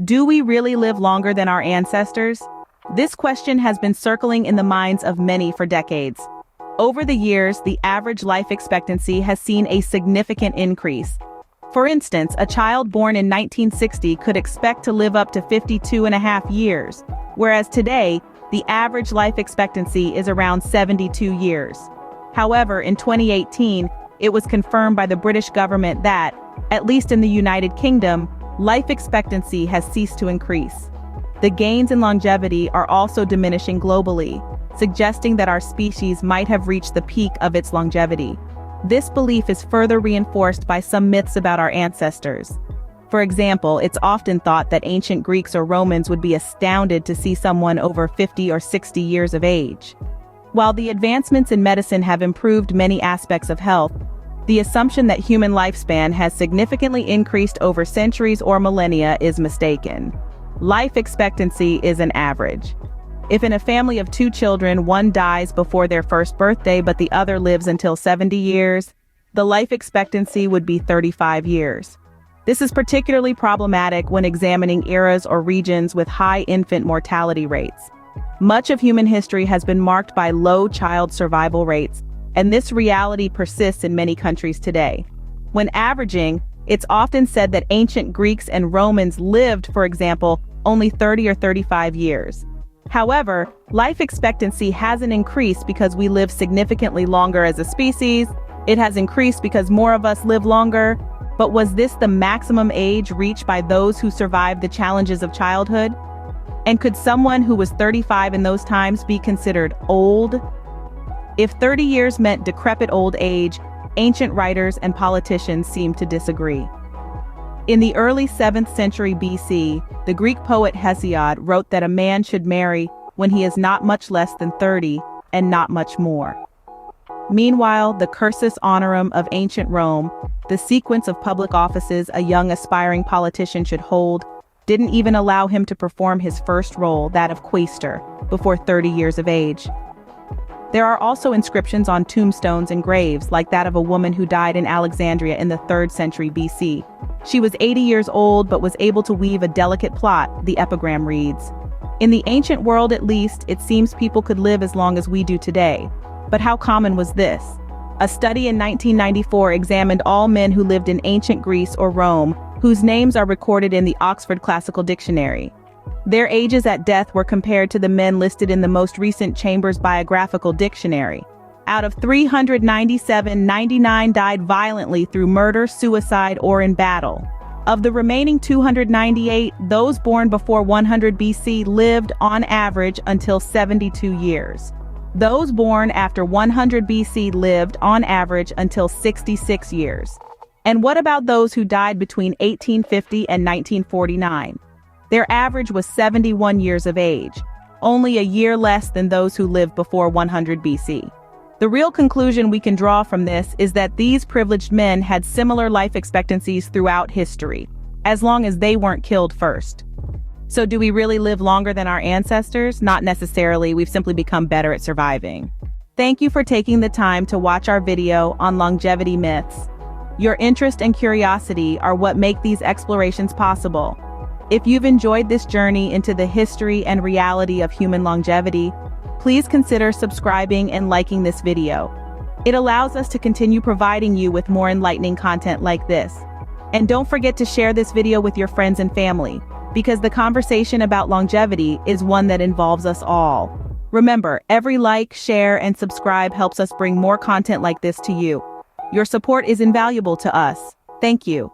Do we really live longer than our ancestors? This question has been circling in the minds of many for decades. Over the years, the average life expectancy has seen a significant increase. For instance, a child born in 1960 could expect to live up to 52.5 years, whereas today, the average life expectancy is around 72 years. However, in 2018, it was confirmed by the British government that, at least in the United Kingdom, life expectancy has ceased to increase. The gains in longevity are also diminishing globally, suggesting that our species might have reached the peak of its longevity. This belief is further reinforced by some myths about our ancestors. For example, it's often thought that ancient Greeks or Romans would be astounded to see someone over 50 or 60 years of age. While the advancements in medicine have improved many aspects of health, the assumption that human lifespan has significantly increased over centuries or millennia is mistaken. Life expectancy is an average. If in a family of 2 children, one dies before their first birthday but the other lives until 70 years, the life expectancy would be 35 years. This is particularly problematic when examining eras or regions with high infant mortality rates. Much of human history has been marked by low child survival rates, and this reality persists in many countries today. When averaging, it's often said that ancient Greeks and Romans lived, for example, only 30 or 35 years. However, life expectancy hasn't increased because we live significantly longer as a species. It has increased because more of us live longer. But was this the maximum age reached by those who survived the challenges of childhood? And could someone who was 35 in those times be considered old? If 30 years meant decrepit old age, ancient writers and politicians seem to disagree. In the early 7th century BC, the Greek poet Hesiod wrote that a man should marry when he is not much less than 30 and not much more. Meanwhile, the cursus honorum of ancient Rome, the sequence of public offices a young aspiring politician should hold, didn't even allow him to perform his first role, that of quaestor, before 30 years of age. There are also inscriptions on tombstones and graves, like that of a woman who died in Alexandria in the 3rd century BC. She was 80 years old but was able to weave a delicate plot, the epigram reads. In the ancient world at least, it seems people could live as long as we do today. But how common was this? A study in 1994 examined all men who lived in ancient Greece or Rome, whose names are recorded in the Oxford Classical Dictionary. Their ages at death were compared to the men listed in the most recent Chambers Biographical Dictionary. Out of 397, 99 died violently through murder, suicide, or in battle. Of the remaining 298, those born before 100 BC lived, on average, until 72 years. Those born after 100 BC lived, on average, until 66 years. And what about those who died between 1850 and 1949? Their average was 71 years of age, only a year less than those who lived before 100 BC. The real conclusion we can draw from this is that these privileged men had similar life expectancies throughout history, as long as they weren't killed first. So do we really live longer than our ancestors? Not necessarily, we've simply become better at surviving. Thank you for taking the time to watch our video on longevity myths. Your interest and curiosity are what make these explorations possible. If you've enjoyed this journey into the history and reality of human longevity, please consider subscribing and liking this video. It allows us to continue providing you with more enlightening content like this. And don't forget to share this video with your friends and family, because the conversation about longevity is one that involves us all. Remember, every like, share, and subscribe helps us bring more content like this to you. Your support is invaluable to us. Thank you.